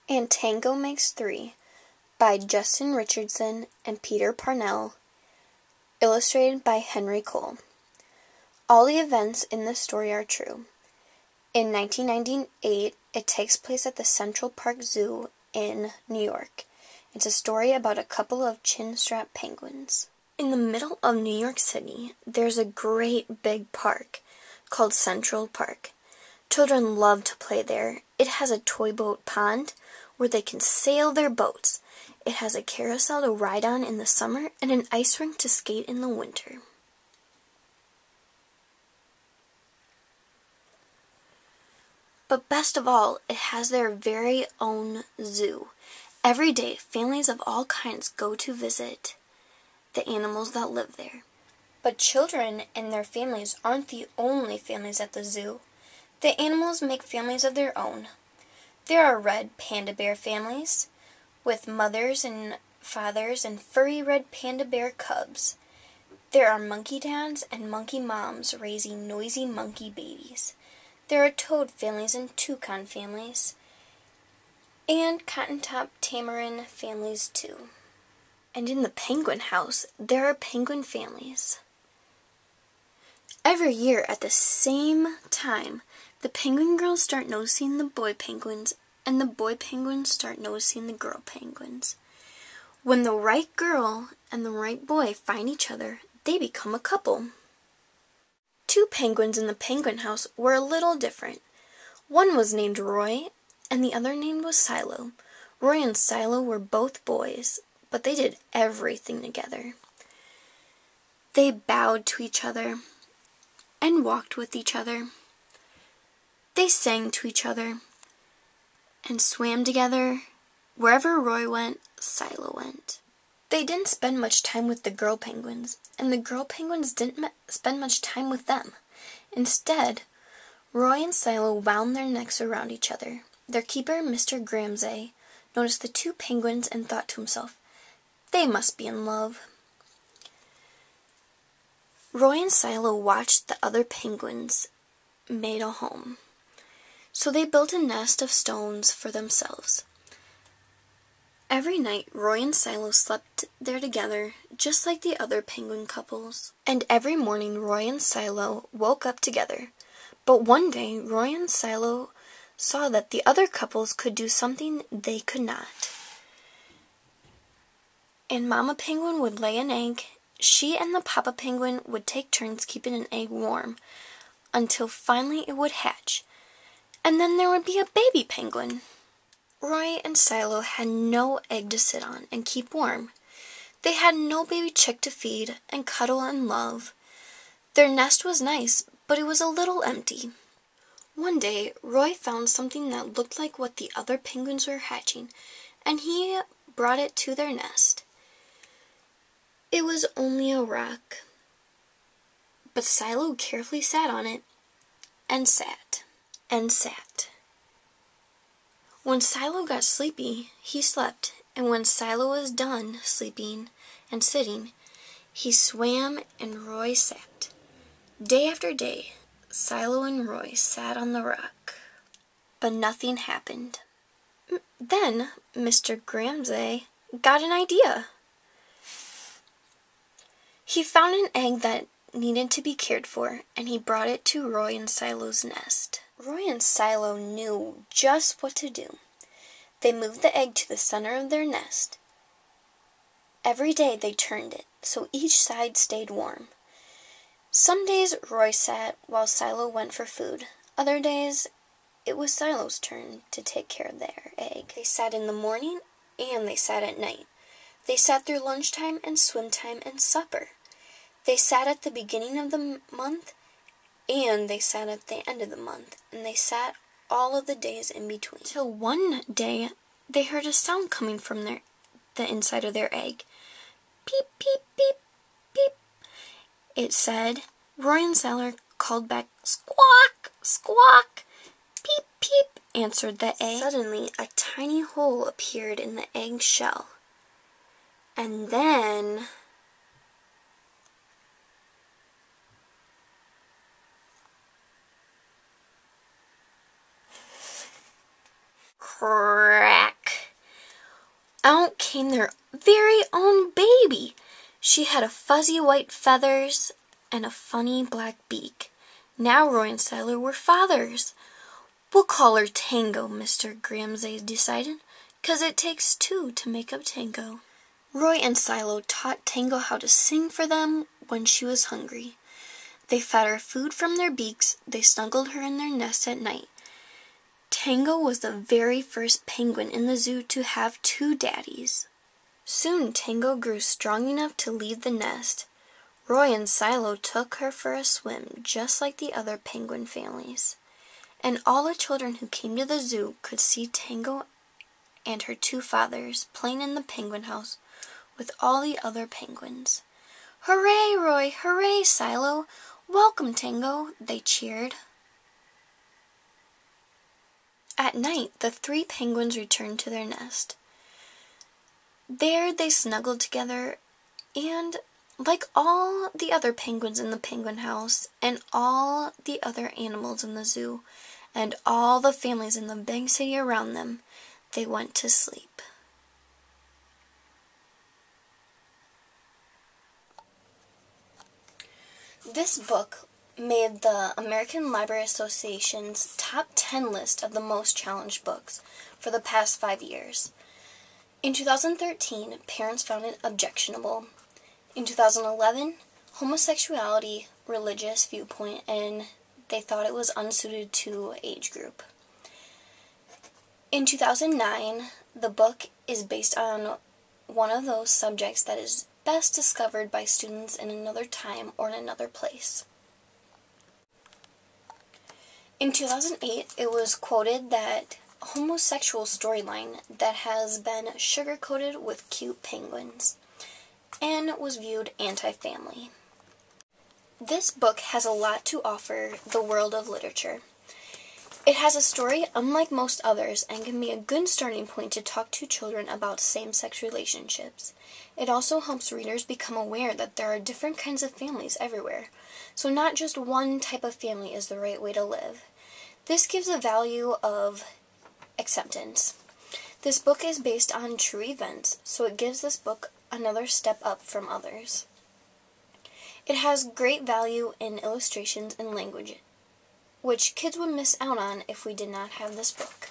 and Tango Makes Three by Justin Richardson and Peter Parnell, illustrated by Henry Cole. All the events in this story are true. In 1998, it takes place at the Central Park Zoo in New York. It's a story about a couple of chin-strap penguins. In the middle of New York City, there's a great big park called Central Park. Children love to play there. It has a toy boat pond where they can sail their boats. It has a carousel to ride on in the summer and an ice rink to skate in the winter. But best of all, it has their very own zoo. Every day, families of all kinds go to visit the animals that live there. But children and their families aren't the only families at the zoo. The animals make families of their own. There are red panda bear families with mothers and fathers and furry red panda bear cubs. There are monkey dads and monkey moms raising noisy monkey babies. There are toad families and toucan families, and cotton-top tamarin families too. And in the penguin house, there are penguin families. Every year at the same time, the penguin girls start noticing the boy penguins, and the boy penguins start noticing the girl penguins. When the right girl and the right boy find each other, they become a couple. Two penguins in the penguin house were a little different. One was named Roy, and the other name was Silo. Roy and Silo were both boys, but they did everything together. They bowed to each other and walked with each other. They sang to each other and swam together. Wherever Roy went, Silo went. They didn't spend much time with the girl penguins, and the girl penguins didn't spend much time with them. Instead, Roy and Silo wound their necks around each other. Their keeper, Mr. Gramsay, noticed the two penguins and thought to himself, "They must be in love." Roy and Silo watched the other penguins made a home. So they built a nest of stones for themselves. Every night, Roy and Silo slept there together, just like the other penguin couples. And every morning, Roy and Silo woke up together. But one day, Roy and Silo saw that the other couples could do something they could not. And Mama Penguin would lay an egg. She and the Papa Penguin would take turns keeping an egg warm, until finally it would hatch. And then there would be a baby penguin. Roy and Silo had no egg to sit on and keep warm. They had no baby chick to feed and cuddle and love. Their nest was nice, but it was a little empty. One day, Roy found something that looked like what the other penguins were hatching, and he brought it to their nest. It was only a rock, but Silo carefully sat on it, and sat, and sat. When Silo got sleepy, he slept, and when Silo was done sleeping and sitting, he swam and Roy sat. Day after day, Silo and Roy sat on the rock, but nothing happened. Then Mr. Gramsay got an idea. He found an egg that needed to be cared for, and he brought it to Roy and Silo's nest. Roy and Silo knew just what to do. They moved the egg to the center of their nest. Every day they turned it, so each side stayed warm. Some days Roy sat while Silo went for food. Other days it was Silo's turn to take care of their egg. They sat in the morning and they sat at night. They sat through lunchtime and swim time and supper. They sat at the beginning of the month and they sat at the end of the month, and they sat all of the days in between. Till one day, they heard a sound coming from the inside of their egg. Peep, peep, peep, peep. It said. Roy and Silo called back, "Squawk, squawk." Peep, peep, answered the egg. Suddenly, a tiny hole appeared in the egg shell. And then crack! became their very own baby. She had a fuzzy white feathers and a funny black beak. Now Roy and Silo were fathers. "We'll call her Tango," Mr. Gramsay decided, "'cause it takes two to make a tango." Roy and Silo taught Tango how to sing for them when she was hungry. They fed her food from their beaks. They snuggled her in their nest at night. Tango was the very first penguin in the zoo to have two daddies. Soon Tango grew strong enough to leave the nest. Roy and Silo took her for a swim, just like the other penguin families. And all the children who came to the zoo could see Tango and her two fathers playing in the penguin house with all the other penguins. "Hooray, Roy! Hooray, Silo! Welcome, Tango!" they cheered. At night, the three penguins returned to their nest. There they snuggled together, and like all the other penguins in the penguin house, and all the other animals in the zoo, and all the families in the big city around them, they went to sleep. This book made the American Library Association's top 10 list of the most challenged books for the past 5 years. In 2013, parents found it objectionable. In 2011, homosexuality, religious viewpoint, and they thought it was unsuited to age group. In 2009, the book is based on one of those subjects that is best discovered by students in another time or in another place. In 2008, it was quoted that homosexual storyline that has been sugar-coated with cute penguins and was viewed anti-family. This book has a lot to offer the world of literature. It has a story unlike most others and can be a good starting point to talk to children about same-sex relationships. It also helps readers become aware that there are different kinds of families everywhere, so not just one type of family is the right way to live. This gives a value of acceptance. This book is based on true events, so it gives this book another step up from others. It has great value in illustrations and language, which kids would miss out on if we did not have this book.